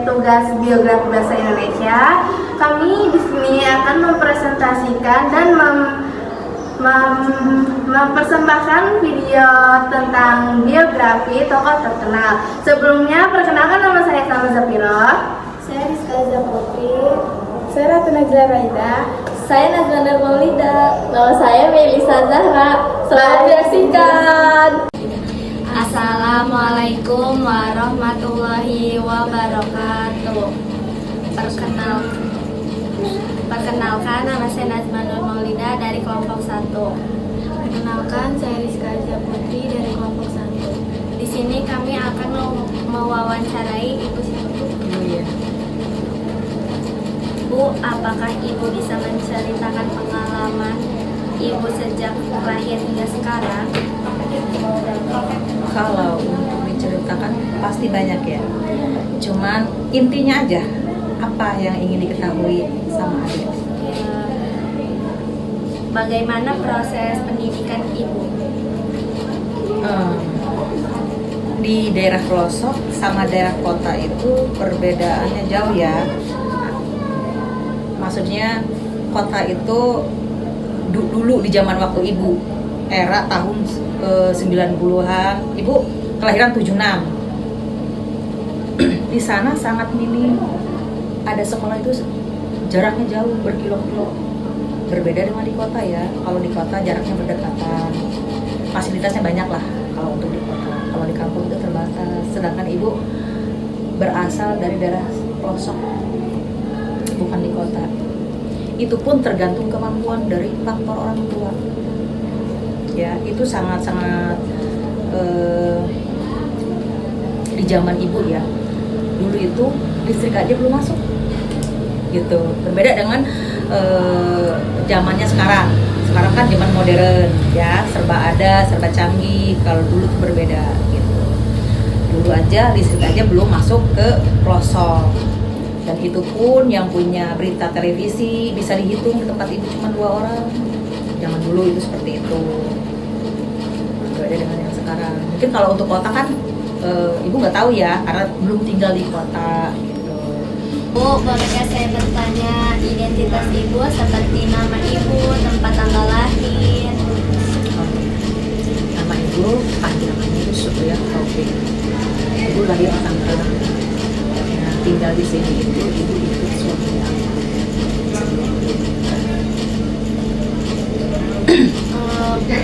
Tugas biografi bahasa Indonesia. Kami di sini akan mempresentasikan dan mempersembahkan video tentang biografi tokoh terkenal. Sebelumnya, perkenalkan nama saya Salma Zafiro. Saya Rizka Zaputri. Saya Ratu Najla Raida. Saya Nazwana Maulida. Nama saya Melisa Zahra. Selamat menyaksikan. Assalamualaikum warahmatullahi wabarakatuh. Perkenalkan, nama saya Nazwana Maulida dari kelompok 1. Perkenalkan, saya Rizka Zaputri dari kelompok 1. Di sini kami akan mewawancarai Ibu Siti. Bu, apakah Ibu bisa menceritakan pengalaman Ibu sejak lahir hingga sekarang? Kalau untuk diceritakan pasti banyak ya. Cuman intinya aja, apa yang ingin diketahui sama adik? Bagaimana proses pendidikan Ibu? Di daerah pelosok sama daerah kota itu perbedaannya jauh ya. Maksudnya kota itu dulu di zaman waktu Ibu, era tahun 90-an, Ibu kelahiran 76. Di sana sangat minim. Ada sekolah itu jaraknya jauh, berkilo-kilo. Berbeda dengan di kota ya. Kalau di kota jaraknya berdekatan. Fasilitasnya banyak lah kalau untuk di kota. Kalau di kampung itu terbatas. Sedangkan Ibu berasal dari daerah pelosok, bukan di kota. Itu pun tergantung kemampuan dari faktor orang tua. Ya, itu sangat-sangat di zaman Ibu ya. Dulu itu listrik aja belum masuk. Gitu. Berbeda dengan zamannya sekarang. Sekarang kan zaman modern ya, serba ada, serba canggih. Kalau dulu tuh berbeda gitu. Dulu aja listrik aja belum masuk ke pelosok. Dan itu pun yang punya berita televisi bisa dihitung di tempat Ibu cuma 2 orang. Zaman dulu itu seperti itu. Berbeda dengan yang sekarang. Mungkin kalau untuk kota kan Ibu nggak tahu ya, karena belum tinggal di kota gitu. Bu, bolehkah saya bertanya identitas Ibu seperti nama Ibu, tempat tanggal lahir? Nama Ibu panjang namanya itu Supriyat Taufik. Ibu lahir di Tangerang. Nah, tinggal di sini itu Ibu ikut suaminya.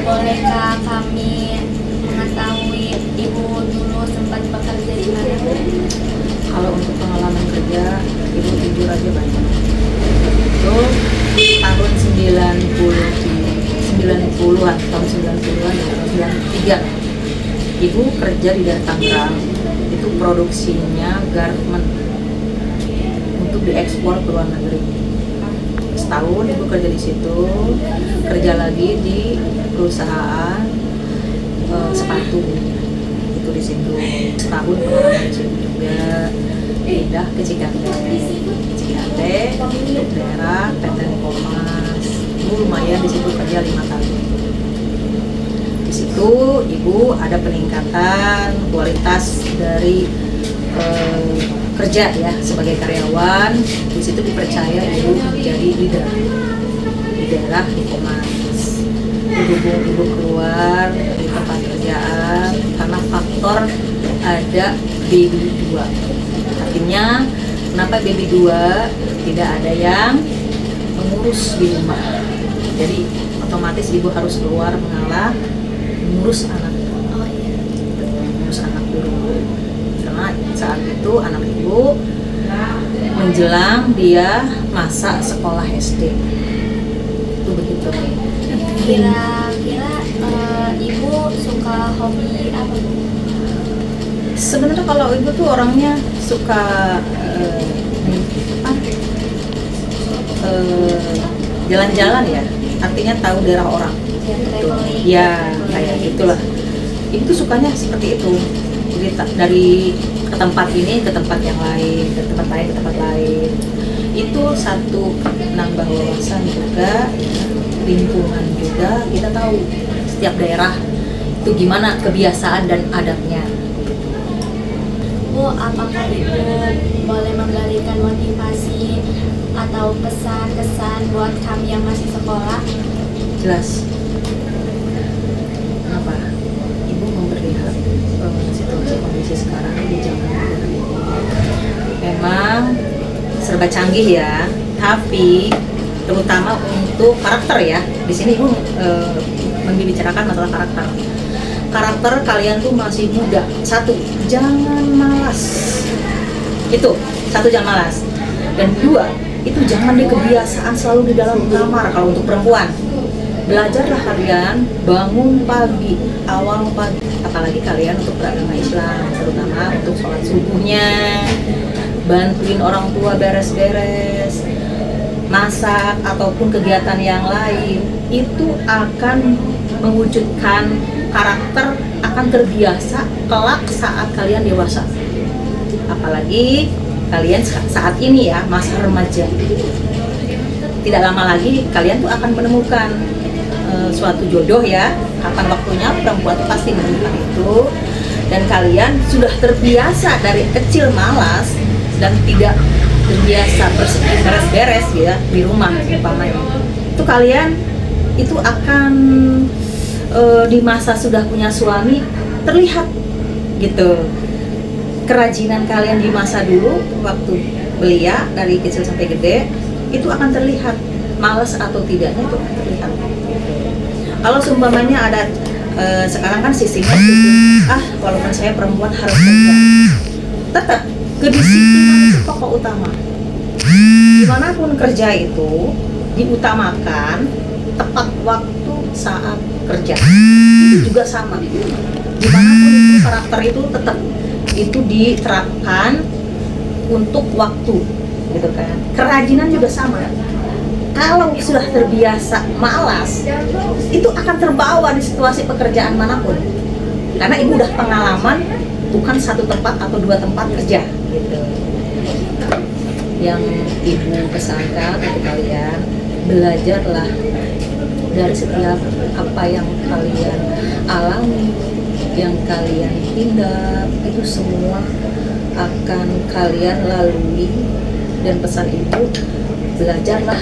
Bolehkah kami mengetahui Ibu dulu sempat bekerja di mana? Kalau untuk pengalaman kerja, Ibu jujur aja banyak. Itu tahun 90-an, tahun 90-an, tahun 93. Ibu kerja di daerah Tangerang. Itu produksinya garment untuk diekspor ke luar negeri. Setahun Ibu kerja di situ, kerja lagi di perusahaan sepatu itu di situ. Setahun pengalaman di situ juga. Pindah ke Cigande untuk daerah PT Komas. Ibu lumayan di situ kerja 5 tahun. Di situ Ibu ada peningkatan kualitas dari kerja ya sebagai karyawan. Di situ dipercaya Ibu menjadi leader di daerah di Komas. Berhubung Ibu keluar dari tempat kerjaan karena faktor ada baby 2. Artinya kenapa baby 2 tidak ada yang mengurus di rumah. Jadi otomatis Ibu harus keluar mengalah mengurus anak. Mengurus anak dulu. Karena saat itu anak Ibu menjelang dia masa sekolah SD. Itu begitu. Kira-kira Ibu suka hobi apa? Sebenarnya kalau Ibu tuh orangnya suka jalan-jalan ya, artinya tahu daerah orang. traveling. Ya kayak gitulah. Itu sukanya seperti itu. Jadi dari ke tempat ini ke tempat yang lain, ke tempat lain ke tempat lain. Itu satu nambah wawasan juga, ya, lingkungan juga, kita tahu setiap daerah itu gimana kebiasaan dan adatnya. Bu, apakah Ibu boleh memberikan motivasi atau pesan-kesan buat kami yang masih sekolah? Jelas. Kenapa? Ibu memperlihat situasi kondisi sekarang di zaman modern ini memang serba canggih ya, tapi terutama untuk karakter ya. Di sini Ibu membicarakan masalah karakter. Karakter kalian tuh masih muda. Satu, jangan malas. Itu, satu, jangan malas. Dan dua, itu jangan di kebiasaan selalu di dalam kamar kalau untuk perempuan. Belajarlah kalian bangun pagi, awal pagi. Apalagi kalian untuk beragama Islam, terutama untuk sholat subuhnya, bantuin orang tua beres-beres, masak ataupun kegiatan yang lain. Itu akan mewujudkan karakter, akan terbiasa kelak saat kalian dewasa. Apalagi kalian saat ini ya, masa remaja. Tidak lama lagi kalian tuh akan menemukan suatu jodoh ya. Kapan waktunya perempuan tuh pasti menemukan itu. Dan kalian sudah terbiasa dari kecil malas dan tidak terbiasa beres-beres ya di rumah umpamanya. Itu kalian itu akan di masa sudah punya suami terlihat gitu. Kerajinan kalian di masa dulu waktu belia dari kecil sampai gede itu akan terlihat, malas atau tidaknya itu akan terlihat. Kalau seumpamanya ada sekarang kan sistemnya walaupun saya perempuan harus kerja, tetap kedisiplinan itu pokok utama. Dimanapun kerja itu diutamakan tepat waktu saat kerja. Itu juga sama. Dimanapun itu karakter itu tetap itu diterapkan untuk waktu, gitu kan. Kerajinan juga sama. Kalau sudah terbiasa malas, itu akan terbawa di situasi pekerjaan manapun. Karena ibu udah pengalaman bukan satu tempat atau dua tempat kerja, gitu. Yang ibu pesankan untuk kalian, belajarlah dari setiap apa yang kalian alami, yang kalian tindak, itu semua akan kalian lalui. Dan pesan ibu, belajarlah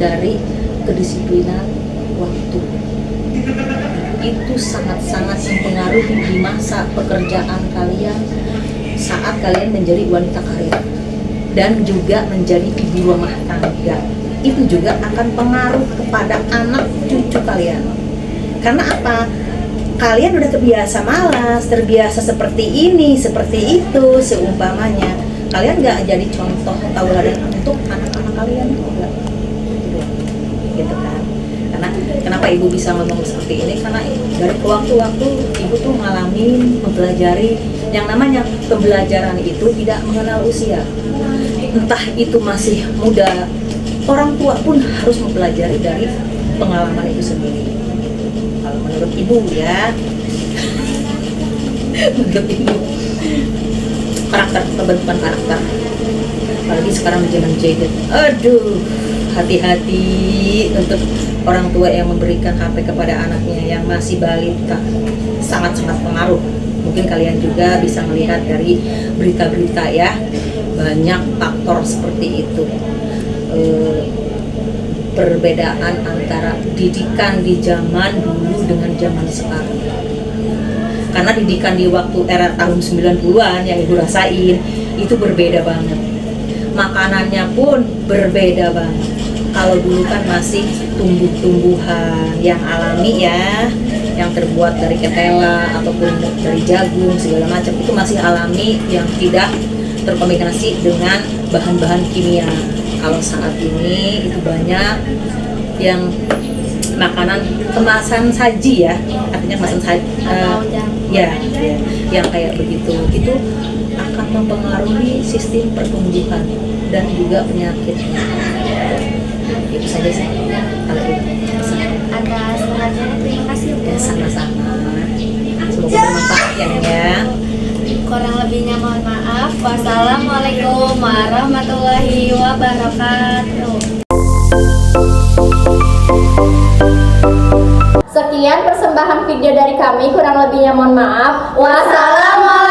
dari kedisiplinan waktu. Itu sangat-sangat mempengaruhi di masa pekerjaan kalian saat kalian menjadi wanita karir dan juga menjadi ibu rumah tangga. Itu juga akan pengaruh kepada anak cucu kalian. Karena apa? Kalian udah terbiasa malas, terbiasa seperti ini, seperti itu, seumpamanya. Kalian nggak jadi contoh tauladan untuk anak-anak kalian juga. Gitu kan? Karena kenapa ibu bisa ngomong seperti ini? Karena dari waktu-waktu ibu tuh ngalamin, mempelajari yang namanya pembelajaran itu tidak mengenal usia. Entah itu masih muda, orang tua pun harus mempelajari dari pengalaman itu sendiri. Kalau menurut ibu ya, menurut ibu, karakter, pembentukan karakter, apalagi sekarang di zaman gadget, aduh, hati-hati untuk orang tua yang memberikan HP kepada anaknya yang masih balita, sangat-sangat pengaruh. Mungkin kalian juga bisa melihat dari berita-berita ya, banyak faktor seperti itu. Perbedaan antara didikan di zaman dulu dengan zaman sekarang. Karena didikan di waktu era tahun 90-an yang ibu rasain itu berbeda banget. Makanannya pun berbeda banget. Kalau dulu kan masih tumbuh-tumbuhan yang alami ya, yang terbuat dari ketela ataupun dari jagung segala macam, itu masih alami yang tidak terkombinasi dengan bahan-bahan kimia. Kalau saat ini itu banyak yang makanan kemasan saji ya, artinya kemasan saji, yang kayak begitu, itu akan mempengaruhi sistem pertumbuhan dan juga penyakitnya. Itu saja sih kalau itu. Ada selanjutnya, terima kasih Bu. Ya, sama-sama. Semoga bermanfaat ya. Kurang lebihnya mohon maaf. Wassalamualaikum warahmatullahi wabarakatuh. Sekian persembahan video dari kami, kurang lebihnya mohon maaf. Wassalamualaikum.